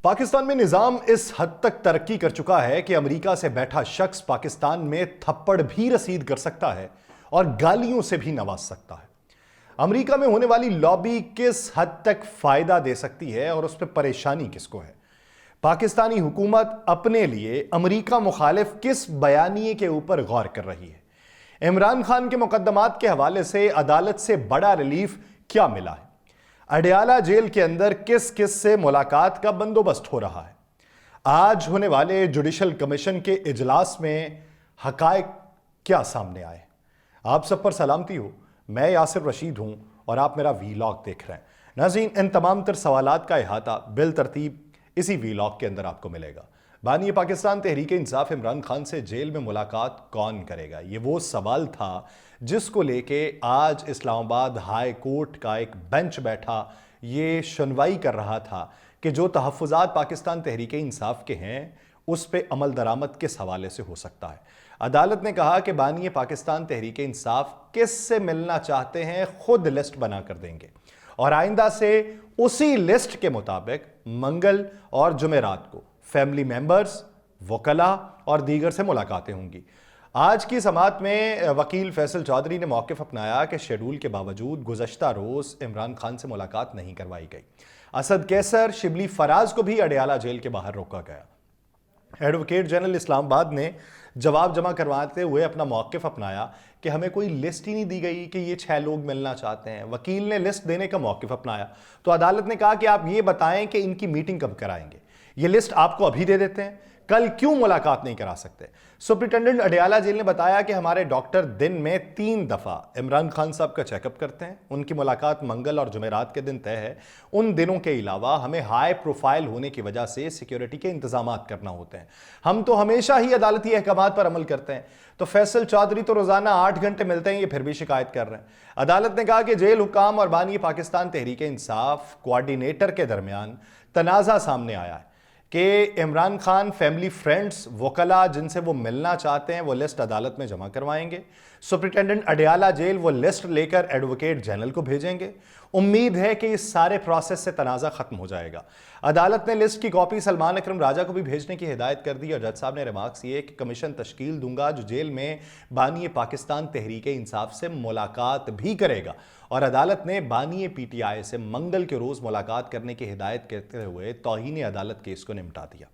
پاکستان میں نظام اس حد تک ترقی کر چکا ہے کہ امریکہ سے بیٹھا شخص پاکستان میں تھپڑ بھی رسید کر سکتا ہے اور گالیوں سے بھی نواز سکتا ہے۔ امریکہ میں ہونے والی لابی کس حد تک فائدہ دے سکتی ہے اور اس پہ پریشانی کس کو ہے؟ پاکستانی حکومت اپنے لیے امریکہ مخالف کس بیانیے کے اوپر غور کر رہی ہے؟ عمران خان کے مقدمات کے حوالے سے عدالت سے بڑا ریلیف کیا ملا ہے؟ اڈیالہ جیل کے اندر کس کس سے ملاقات کا بندوبست ہو رہا ہے؟ آج ہونے والے جوڈیشل کمیشن کے اجلاس میں حقائق کیا سامنے آئے؟ آپ سب پر سلامتی ہو، میں یاسر رشید ہوں اور آپ میرا ویلاگ دیکھ رہے ہیں۔ ناظرین، ان تمام تر سوالات کا احاطہ بالترتیب اسی ویلاگ کے اندر آپ کو ملے گا۔ بانی پاکستان تحریک انصاف عمران خان سے جیل میں ملاقات کون کرے گا؟ یہ وہ سوال تھا جس کو لے کے آج اسلام آباد ہائی کورٹ کا ایک بینچ بیٹھا یہ سنوائی کر رہا تھا کہ جو تحفظات پاکستان تحریک انصاف کے ہیں اس پہ عمل درآمد کس حوالے سے ہو سکتا ہے۔ عدالت نے کہا کہ بانی پاکستان تحریک انصاف کس سے ملنا چاہتے ہیں خود لسٹ بنا کر دیں گے اور آئندہ سے اسی لسٹ کے مطابق منگل اور جمعرات کو فیملی ممبرز، وکلاء اور دیگر سے ملاقاتیں ہوں گی۔ آج کی سماعت میں وکیل فیصل چودھری نے موقف اپنایا کہ شیڈول کے باوجود گزشتہ روز عمران خان سے ملاقات نہیں کروائی گئی۔ اسد کیسر، شبلی فراز کو بھی اڈیالہ جیل کے باہر روکا گیا۔ ایڈوکیٹ جنرل اسلام آباد نے جواب جمع کرواتے ہوئے اپنا موقف اپنایا کہ ہمیں کوئی لسٹ ہی نہیں دی گئی کہ یہ 6 لوگ ملنا چاہتے ہیں۔ وکیل نے لسٹ دینے کا موقف اپنایا تو عدالت نے کہا کہ آپ یہ بتائیں کہ ان کی میٹنگ کب کرائیں گے، یہ لسٹ آپ کو ابھی دے دیتے ہیں، کل کیوں ملاقات نہیں کرا سکتے؟ سپرنٹینڈنٹ اڈیالہ جیل نے بتایا کہ ہمارے ڈاکٹر دن میں 3 دفعہ عمران خان صاحب کا چیک اپ کرتے ہیں، ان کی ملاقات منگل اور جمعرات کے دن طے ہے۔ ان دنوں کے علاوہ ہمیں ہائی پروفائل ہونے کی وجہ سے سیکیورٹی کے انتظامات کرنا ہوتے ہیں، ہم تو ہمیشہ ہی عدالتی احکامات پر عمل کرتے ہیں۔ تو فیصل چودھری تو روزانہ 8 گھنٹے ملتے ہیں، یہ پھر بھی شکایت کر رہے ہیں۔ عدالت نے کہا کہ جیل حکام اور بانی پاکستان تحریک انصاف کوارڈینیٹر کے درمیان تنازع سامنے آیا ہے کہ عمران خان فیملی فرینڈز، وکلاء جن سے وہ ملنا چاہتے ہیں وہ لسٹ عدالت میں جمع کروائیں گے۔ سپرنٹینڈنٹ اڈیالہ جیل وہ لسٹ لے کر ایڈوکیٹ جنرل کو بھیجیں گے۔ امید ہے کہ اس سارے پروسیس سے تنازع ختم ہو جائے گا۔ عدالت نے لسٹ کی کاپی سلمان اکرم راجہ کو بھی بھیجنے کی ہدایت کر دی اور جج صاحب نے ریمارکس یہ کہ کمیشن تشکیل دوں گا جو جیل میں بانی پاکستان تحریک انصاف سے ملاقات بھی کرے گا، اور عدالت نے بانی پی ٹی آئی سے منگل کے روز ملاقات کرنے کی ہدایت کرتے ہوئے توہین عدالت کیس کو نمٹا دیا۔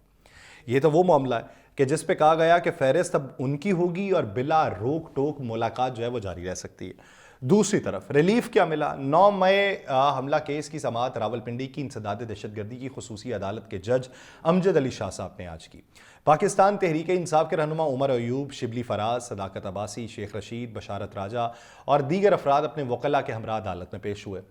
یہ تو وہ معاملہ ہے کہ جس پہ کہا گیا کہ فہرست اب ان کی ہوگی اور بلا روک ٹوک ملاقات جو ہے وہ جاری رہ سکتی ہے۔ دوسری طرف ریلیف کیا ملا؟ 9 مئی حملہ کیس کی سماعت راولپنڈی کی انسداد دہشت گردی کی خصوصی عدالت کے جج امجد علی شاہ صاحب نے آج کی۔ پاکستان تحریک انصاف کے رہنما عمر ایوب، شبلی فراز، صداقت عباسی، شیخ رشید، بشارت راجہ اور دیگر افراد اپنے وکلاء کے ہمراہ عدالت میں پیش ہوئے۔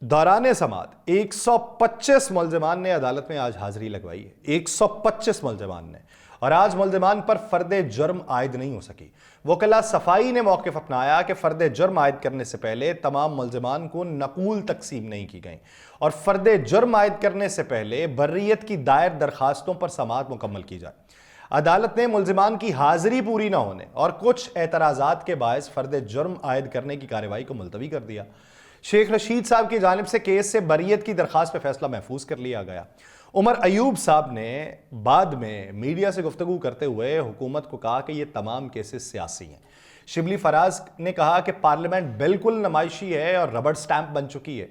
دوران سماعت 125 ملزمان نے عدالت میں آج حاضری لگوائی ہے، 125 ملزمان نے، اور آج ملزمان پر فرد جرم عائد نہیں ہو سکی۔ وکلاء صفائی نے موقف اپنایا کہ فرد جرم عائد کرنے سے پہلے تمام ملزمان کو نقول تقسیم نہیں کی گئیں اور فرد جرم عائد کرنے سے پہلے بریت کی دائر درخواستوں پر سماعت مکمل کی جائے۔ عدالت نے ملزمان کی حاضری پوری نہ ہونے اور کچھ اعتراضات کے باعث فرد جرم عائد کرنے کی کارروائی کو ملتوی کر دیا۔ شیخ رشید صاحب کی جانب سے کیس سے بریت کی درخواست پہ فیصلہ محفوظ کر لیا گیا۔ عمر ایوب صاحب نے بعد میں میڈیا سے گفتگو کرتے ہوئے حکومت کو کہا کہ یہ تمام کیسز سیاسی ہیں۔ شبلی فراز نے کہا کہ پارلیمنٹ بالکل نمائشی ہے اور ربڑ سٹیمپ بن چکی ہے،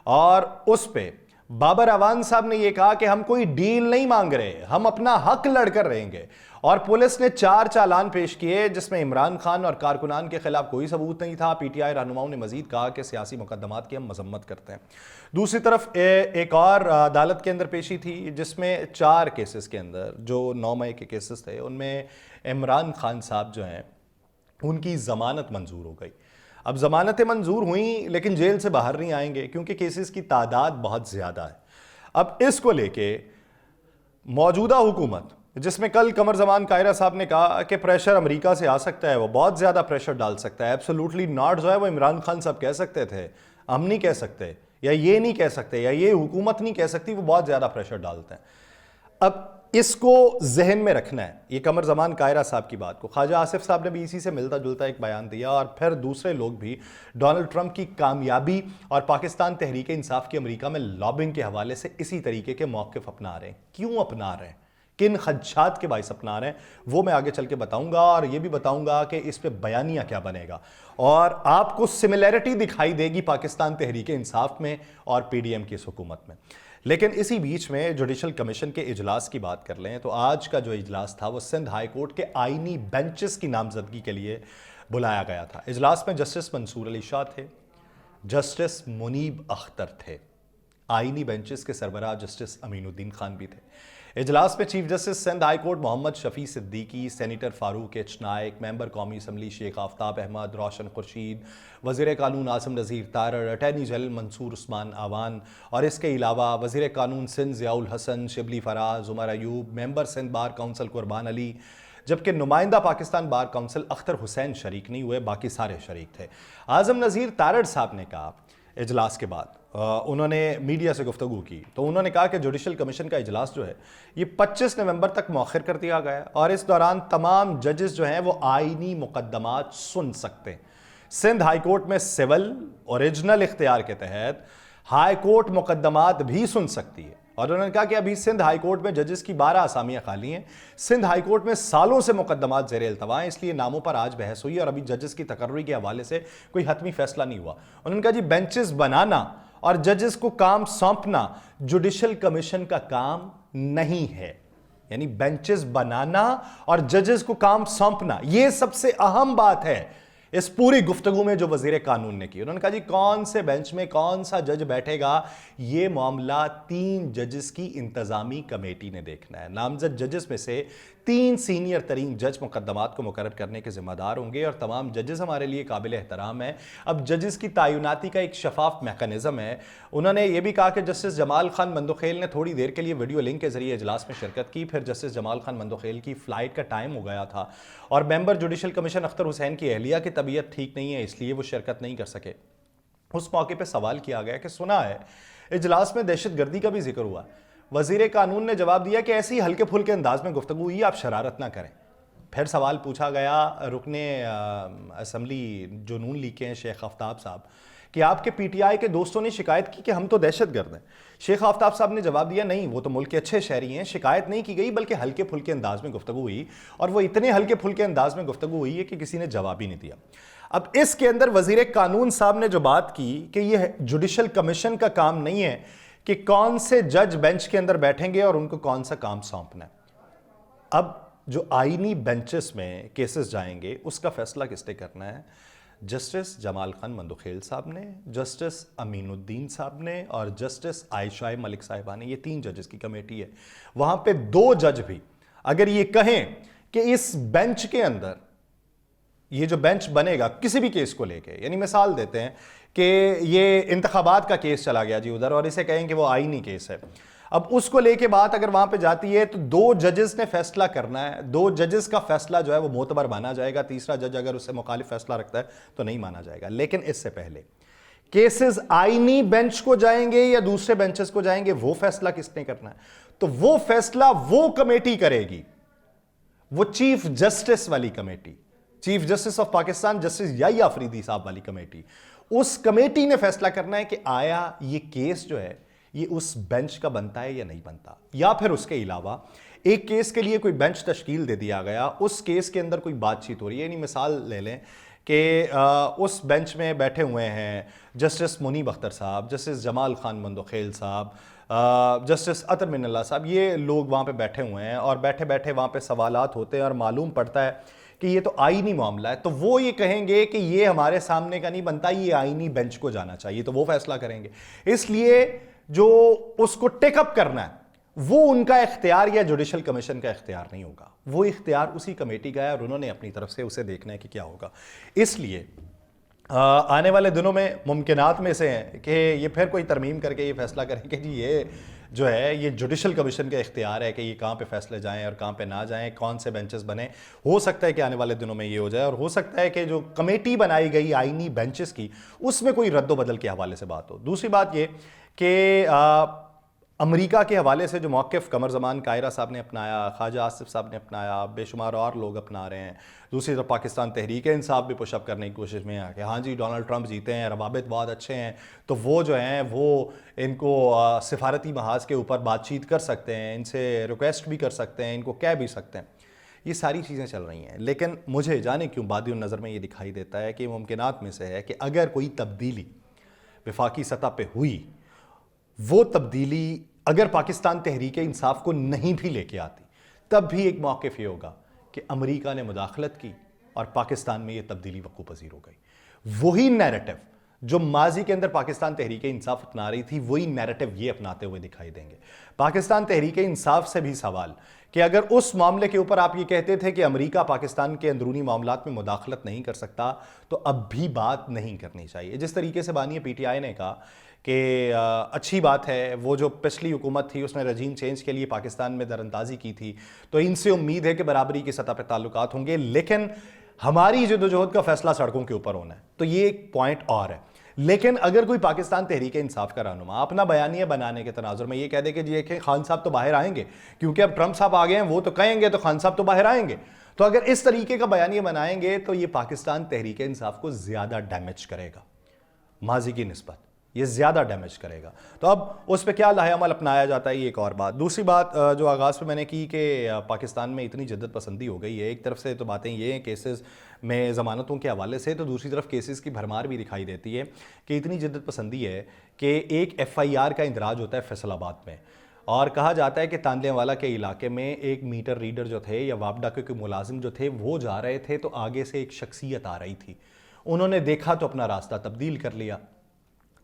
اور اس پہ بابر اعوان صاحب نے یہ کہا کہ ہم کوئی ڈیل نہیں مانگ رہے، ہم اپنا حق لڑ کر رہیں گے، اور پولیس نے 4 چالان پیش کیے جس میں عمران خان اور کارکنان کے خلاف کوئی ثبوت نہیں تھا۔ پی ٹی آئی رہنماؤں نے مزید کہا کہ سیاسی مقدمات کی ہم مذمت کرتے ہیں۔ دوسری طرف ایک اور عدالت کے اندر پیشی تھی جس میں 4 کیسز کے اندر جو 9 مئی کے کیسز تھے ان میں عمران خان صاحب جو ہیں ان کی ضمانت منظور ہو گئی۔ اب ضمانتیں منظور ہوئیں لیکن جیل سے باہر نہیں آئیں گے کیونکہ کیسز کی تعداد بہت زیادہ ہے۔ اب اس کو لے کے موجودہ حکومت، جس میں کل قمر زمان قاہرہ صاحب نے کہا کہ پریشر امریکہ سے آ سکتا ہے، وہ بہت زیادہ پریشر ڈال سکتا ہے، ایبسولوٹلی ناٹ جو ہے وہ عمران خان صاحب کہہ سکتے تھے، ہم نہیں کہہ سکتے، یا یہ نہیں کہہ سکتے، یا یہ حکومت نہیں کہہ سکتی، وہ بہت زیادہ پریشر ڈالتے ہیں۔ اب اس کو ذہن میں رکھنا ہے، یہ قمر زمان قاہرہ صاحب کی بات کو خواجہ آصف صاحب نے بھی اسی سے ملتا جلتا ایک بیان دیا، اور پھر دوسرے لوگ بھی ڈونلڈ ٹرمپ کی کامیابی اور پاکستان تحریک انصاف کی امریکہ میں لابنگ کے حوالے سے اسی طریقے کے موقف اپنا رہے ہیں۔ کیوں اپنا رہے ہیں، کن خدشات کے باعث اپنا رہے ہیں، وہ میں آگے چل کے بتاؤں گا، اور یہ بھی بتاؤں گا کہ اس پہ بیانیہ کیا بنے گا، اور آپ کو سملیرٹی دکھائی دے گی پاکستان تحریک انصاف میں اور پی ڈی ایم کی اس حکومت میں۔ لیکن اسی بیچ میں جوڈیشل کمیشن کے اجلاس کی بات کر لیں تو آج کا جو اجلاس تھا وہ سندھ ہائی کورٹ کے آئینی بینچز کی نامزدگی کے لیے بلایا گیا تھا۔ اجلاس میں جسٹس منصور علی شاہ تھے، جسٹس منیب اختر تھے، آئینی بینچز کے سربراہ جسٹس امین الدین خان بھی تھے۔ اجلاس میں Chief Justice Sindh High Court Muhammad Shafi Siddiqui, senator Farooq H Naek, member قومی اسمبلی شیخ آفتاب احمد، روشن خورشید، وزیر قانون عاصم نذیر تارڑ، اٹارنی جنرل منصور عثمان آوان، اور اس کے علاوہ وزیر قانون Sindh Zia ul-Hasan, Shibli Faraz, Omar Ayub, member Sindh bar council Qurban Ali, جبکہ نمائندہ پاکستان بار کونسل اختر حسین شریک نہیں ہوئے، باقی سارے شریک تھے۔ اعظم نذیر تارڑ صاحب نے کہا اجلاس کے بعد، انہوں نے میڈیا سے گفتگو کی تو انہوں نے کہا کہ جوڈیشل کمیشن کا اجلاس جو ہے یہ 25 نومبر تک مؤخر کر دیا گیا ہے، اور اس دوران تمام ججز جو ہیں وہ آئینی مقدمات سن سکتے ہیں۔ سندھ ہائی کورٹ میں سول اوریجنل اختیار کے تحت ہائی کورٹ مقدمات بھی سن سکتی ہے، اور انہوں نے کہا کہ ابھی سندھ ہائی کورٹ میں ججز کی 12 اسامیاں خالی ہیں۔ سندھ ہائی کورٹ میں سالوں سے مقدمات زیر التوا ہیں، اس لیے ناموں پر آج بحث ہوئی اور ابھی ججز کی تقرری کے حوالے سے کوئی حتمی فیصلہ نہیں ہوا۔ انہوں نے کہا جی بینچز بنانا اور ججز کو کام سونپنا جوڈیشل کمیشن کا کام نہیں ہے، یعنی بینچز بنانا اور ججز کو کام سونپنا یہ سب سے اہم بات ہے اس پوری گفتگو میں جو وزیر قانون نے کی۔ انہوں نے کہا جی کون سے بینچ میں کون سا جج بیٹھے گا یہ معاملہ 3 ججز کی انتظامی کمیٹی نے دیکھنا ہے۔ نامزد ججز میں سے 3 سینئر ترین جج مقدمات کو مقرر کرنے کے ذمہ دار ہوں گے، اور تمام ججز ہمارے لیے قابل احترام ہیں۔ اب ججز کی تعیناتی کا ایک شفاف میکانزم ہے۔ انہوں نے یہ بھی کہا کہ جسٹس جمال خان مندوخیل نے تھوڑی دیر کے لیے ویڈیو لنک کے ذریعے اجلاس میں شرکت کی، پھر جسٹس جمال خان مندوخیل کی فلائٹ کا ٹائم ہو گیا تھا اور ممبر جوڈیشل کمیشن اختر حسین کی اہلیہ کی طبیعت ٹھیک نہیں ہے، اس لیے وہ شرکت نہیں کر سکے۔ اس موقع پہ سوال کیا گیا کہ سنا ہے اجلاس میں دہشت گردی کا بھی ذکر ہوا۔ وزیر قانون نے جواب دیا کہ ایسی ہلکے پھلکے انداز میں گفتگو ہوئی، آپ شرارت نہ کریں۔ پھر سوال پوچھا گیا رکن اسمبلی جو نون لیگ کے ہیں شیخ آفتاب صاحب کہ آپ کے پی ٹی آئی کے دوستوں نے شکایت کی کہ ہم تو دہشت گرد ہیں۔ شیخ آفتاب صاحب نے جواب دیا نہیں، وہ تو ملک کے اچھے شہری ہیں، شکایت نہیں کی گئی بلکہ ہلکے پھلکے انداز میں گفتگو ہوئی، اور وہ اتنے ہلکے پھلکے انداز میں گفتگو ہوئی ہے کہ کسی نے جواب ہی نہیں دیا۔ اب اس کے اندر وزیر قانون صاحب نے جو بات کی کہ یہ جوڈیشل کمیشن کا کام نہیں ہے کہ کون سے جج بینچ کے اندر بیٹھیں گے اور ان کو کون سا کام سونپنا ہے۔ اب جو آئینی بینچز میں کیسز جائیں گے اس کا فیصلہ کس نے کرنا ہے؟ جسٹس جمال خان مندوخیل صاحب نے، جسٹس امین الدین صاحب نے اور جسٹس عائشہ ملک صاحبہ نے، یہ 3 ججز کی کمیٹی ہے۔ وہاں پہ 2 جج بھی اگر یہ کہیں کہ اس بینچ کے اندر یہ جو بینچ بنے گا کسی بھی کیس کو لے کے، یعنی مثال دیتے ہیں کہ یہ انتخابات کا کیس چلا گیا جی ادھر اور اسے کہیں کہ وہ آئینی کیس ہے، اب اس کو لے کے بات اگر وہاں پہ جاتی ہے تو 2 ججز نے فیصلہ کرنا ہے، 2 ججز کا فیصلہ جو ہے وہ معتبر مانا جائے گا، تیسرا جج اگر اس سے مخالف فیصلہ رکھتا ہے تو نہیں مانا جائے گا۔ لیکن اس سے پہلے کیسز آئینی بینچ کو جائیں گے یا دوسرے بینچز کو جائیں گے وہ فیصلہ کس نے کرنا ہے؟ تو وہ فیصلہ وہ کمیٹی کرے گی، وہ چیف جسٹس والی committee, chief justice of Pakistan justice Yahya Afridi صاحب والی کمیٹی۔ اس کمیٹی نے فیصلہ کرنا ہے کہ آیا یہ کیس جو ہے یہ اس بینچ کا بنتا ہے یا نہیں بنتا، یا پھر اس کے علاوہ ایک کیس کے لیے کوئی بینچ تشکیل دے دیا گیا، اس کیس کے اندر کوئی بات چیت ہو رہی ہے، یعنی مثال لے لیں کہ اس بینچ میں بیٹھے ہوئے ہیں جسٹس منیب اختر صاحب، جسٹس جمال خان مندوخیل صاحب، جسٹس عطر من اللہ صاحب، یہ لوگ وہاں پہ بیٹھے ہوئے ہیں اور بیٹھے بیٹھے وہاں پہ سوالات ہوتے ہیں اور معلوم پڑتا ہے کہ یہ تو آئینی معاملہ ہے، تو وہ یہ کہیں گے کہ یہ ہمارے سامنے کا نہیں بنتا، یہ آئینی بینچ کو جانا چاہیے، تو وہ فیصلہ کریں گے۔ اس لیے جو اس کو ٹیک اپ کرنا ہے وہ ان کا اختیار یا جوڈیشل کمیشن کا اختیار نہیں ہوگا، وہ اختیار اسی کمیٹی کا ہے اور انہوں نے اپنی طرف سے اسے دیکھنا ہے کہ کیا ہوگا۔ اس لیے آنے والے دنوں میں ممکنات میں سے ہیں کہ یہ پھر کوئی ترمیم کر کے یہ فیصلہ کریں کہ جی یہ جو ہے یہ جوڈیشل کمیشن کا اختیار ہے کہ یہ کہاں پہ فیصلے جائیں اور کہاں پہ نہ جائیں، کون سے بینچز بنے۔ ہو سکتا ہے کہ آنے والے دنوں میں یہ ہو جائے، اور ہو سکتا ہے کہ جو کمیٹی بنائی گئی آئینی بینچز کی اس میں کوئی رد و بدل کے حوالے سے بات ہو۔ دوسری بات یہ کہ امریکہ کے حوالے سے جو موقف قمر زمان کائرہ صاحب نے اپنایا، خواجہ آصف صاحب نے اپنایا، بے شمار اور لوگ اپنا رہے ہیں. دوسری طرف پاکستان تحریک انصاف بھی پش اپ کرنے کی کوشش میں ہے کہ ہاں جی ڈونلڈ ٹرمپ جیتے ہیں، روابط بہت اچھے ہیں، تو وہ جو ہیں وہ ان کو سفارتی محاذ کے اوپر بات چیت کر سکتے ہیں، ان سے ریکویسٹ بھی کر سکتے ہیں، ان کو کہہ بھی سکتے ہیں. یہ ساری چیزیں چل رہی ہیں. لیکن مجھے جانے کیوں بادی النظر میں یہ دکھائی دیتا ہے کہ ممکنات میں سے ہے کہ اگر کوئی تبدیلی وفاقی سطح پہ ہوئی، وہ تبدیلی اگر پاکستان تحریک انصاف کو نہیں بھی لے کے آتی، تب بھی ایک موقف یہ ہوگا کہ امریکہ نے مداخلت کی اور پاکستان میں یہ تبدیلی وقوع پذیر ہو گئی. وہی نیریٹو جو ماضی کے اندر پاکستان تحریک انصاف اپنا رہی تھی، وہی نیریٹو یہ اپناتے ہوئے دکھائی دیں گے. پاکستان تحریک انصاف سے بھی سوال کہ اگر اس معاملے کے اوپر آپ یہ کہتے تھے کہ امریکہ پاکستان کے اندرونی معاملات میں مداخلت نہیں کر سکتا، تو اب بھی بات نہیں کرنی چاہیے. جس طریقے سے بانی پی ٹی آئی نے کہا کہ اچھی بات ہے، وہ جو پچھلی حکومت تھی اس نے رجیم چینج کے لیے پاکستان میں دراندازی کی تھی، تو ان سے امید ہے کہ برابری کی سطح پہ تعلقات ہوں گے، لیکن ہماری جدوجہد کا فیصلہ سڑکوں کے اوپر ہونا ہے. تو یہ ایک پوائنٹ اور ہے. لیکن اگر کوئی پاکستان تحریک انصاف کا رہنما اپنا بیانیہ بنانے کے تناظر میں یہ کہہ دے کہ جی ایک خان صاحب تو باہر آئیں گے، کیونکہ اب ٹرمپ صاحب آ گئے ہیں، وہ تو کہیں گے تو خان صاحب تو باہر آئیں گے، تو اگر اس طریقے کا بیانیہ بنائیں گے تو یہ پاکستان تحریک انصاف کو زیادہ ڈیمیج کرے گا ماضی کی نسبت، یہ زیادہ ڈیمیج کرے گا. تو اب اس پہ کیا لاہ عمل اپنایا جاتا ہے یہ ایک اور بات. دوسری بات جو آغاز پہ میں نے کی کہ پاکستان میں اتنی جدت پسندی ہو گئی ہے، ایک طرف سے تو باتیں یہ ہیں کیسز میں ضمانتوں کے حوالے سے، تو دوسری طرف کیسز کی بھرمار بھی دکھائی دیتی ہے کہ اتنی جدت پسندی ہے کہ ایک ایف آئی آر کا اندراج ہوتا ہے فیصل آباد میں، اور کہا جاتا ہے کہ تاندلے والا کے علاقے میں ایک میٹر ریڈر جو تھے یا وابڈا کے ملازم جو تھے وہ جا رہے تھے، تو آگے سے ایک شخصیت آ رہی تھی، انہوں نے دیکھا تو اپنا راستہ تبدیل کر لیا.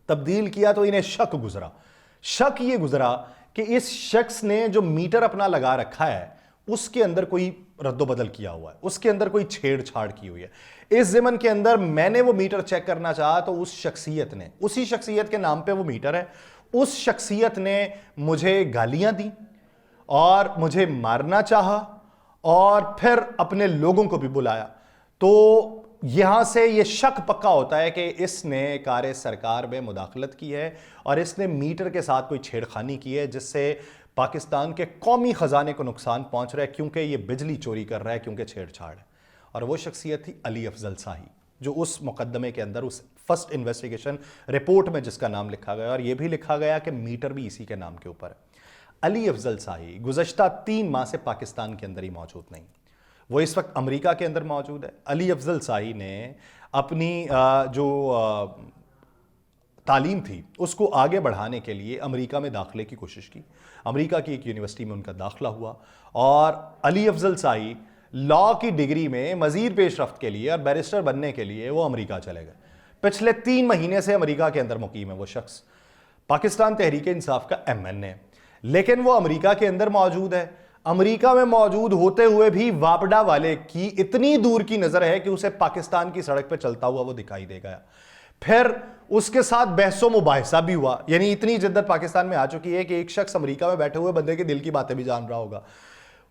تبدیل کیا تو انہیں شک یہ گزرا کہ اس شخص نے جو میٹر اپنا لگا رکھا ہے اس کے اندر کوئی رد و بدل کیا ہوا ہے، اس کے اندر کوئی چھیڑ چھاڑ کی ہوئی ہے. اس ضمن کے اندر میں نے وہ میٹر چیک کرنا چاہا تو اس شخصیت نے، اسی شخصیت کے نام پہ وہ میٹر ہے، اس شخصیت نے مجھے گالیاں دی اور مجھے مارنا چاہا اور پھر اپنے لوگوں کو بھی بلایا. تو یہاں سے یہ شک پکا ہوتا ہے کہ اس نے کار سرکار میں مداخلت کی ہے اور اس نے میٹر کے ساتھ کوئی چھیڑخانی کی ہے جس سے پاکستان کے قومی خزانے کو نقصان پہنچ رہا ہے، کیونکہ یہ بجلی چوری کر رہا ہے، کیونکہ چھیڑ چھاڑ ہے. اور وہ شخصیت تھی علی افضل شاہی، جو اس مقدمے کے اندر اس فرسٹ انویسٹیگیشن رپورٹ میں جس کا نام لکھا گیا، اور یہ بھی لکھا گیا کہ میٹر بھی اسی کے نام کے اوپر ہے. علی افضل شاہی گزشتہ 3 ماہ سے پاکستان کے اندر ہی موجود نہیں، وہ اس وقت امریکہ کے اندر موجود ہے. علی افضل شاہی نے اپنی جو تعلیم تھی اس کو آگے بڑھانے کے لیے امریکہ میں داخلے کی کوشش کی. امریکہ کی ایک یونیورسٹی میں ان کا داخلہ ہوا اور علی افضل شاہی لاء کی ڈگری میں مزید پیش رفت کے لیے اور بیرسٹر بننے کے لیے وہ امریکہ چلے گئے. پچھلے 3 مہینے سے امریکہ کے اندر مقیم ہے وہ شخص، پاکستان تحریک انصاف کا ایم این اے، لیکن وہ امریکہ کے اندر موجود ہے. امریکہ میں موجود ہوتے ہوئے بھی وابڈا والے کی اتنی دور کی نظر ہے کہ اسے پاکستان کی سڑک پہ چلتا ہوا وہ دکھائی دے گیا. پھر اس کے ساتھ بحث و مباحثہ بھی ہوا، یعنی اتنی جدت پاکستان میں آ چکی ہے کہ ایک شخص امریکہ میں بیٹھے ہوئے بندے کے دل کی باتیں بھی جان رہا ہوگا.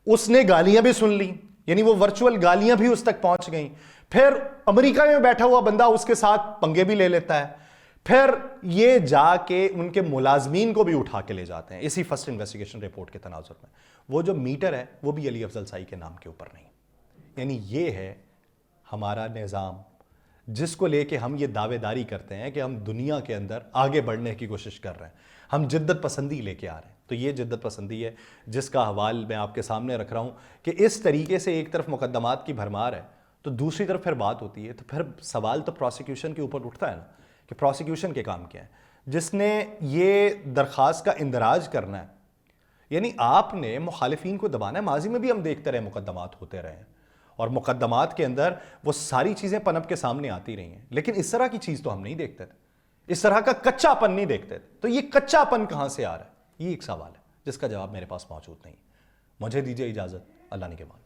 اس نے گالیاں بھی سن لی، یعنی وہ ورچوئل گالیاں بھی اس تک پہنچ گئیں. پھر امریکہ میں بیٹھا ہوا بندہ اس کے ساتھ پنگے بھی لے لیتا ہے. پھر یہ جا کے ان کے ملازمین کو بھی اٹھا کے لے جاتے ہیں اسی فرسٹ انویسٹیگیشن رپورٹ کے تناظر میں. وہ جو میٹر ہے وہ بھی علی افضل شاہی کے نام کے اوپر نہیں. یعنی یہ ہے ہمارا نظام جس کو لے کے ہم یہ دعوے داری کرتے ہیں کہ ہم دنیا کے اندر آگے بڑھنے کی کوشش کر رہے ہیں، ہم جدت پسندی لے کے آ رہے ہیں. تو یہ جدت پسندی ہے جس کا حوال میں آپ کے سامنے رکھ رہا ہوں کہ اس طریقے سے ایک طرف مقدمات کی بھرمار ہے تو دوسری طرف پھر بات ہوتی ہے. تو پھر سوال تو پروسیکیوشن کے اوپر اٹھتا ہے نا کہ پروسیکیوشن کے کام کیا ہے. جس نے یہ درخواست کا اندراج کرنا ہے، یعنی آپ نے مخالفین کو دبانا ہے. ماضی میں بھی ہم دیکھتے رہے مقدمات ہوتے رہے ہیں اور مقدمات کے اندر وہ ساری چیزیں پنپ کے سامنے آتی رہی ہیں، لیکن اس طرح کی چیز تو ہم نہیں دیکھتے تھے، اس طرح کا کچا پن نہیں دیکھتے تھے. تو یہ کچا پن کہاں سے آ رہا ہے، یہ ایک سوال ہے جس کا جواب میرے پاس موجود نہیں. مجھے دیجیے اجازت، اللہ نگہبان.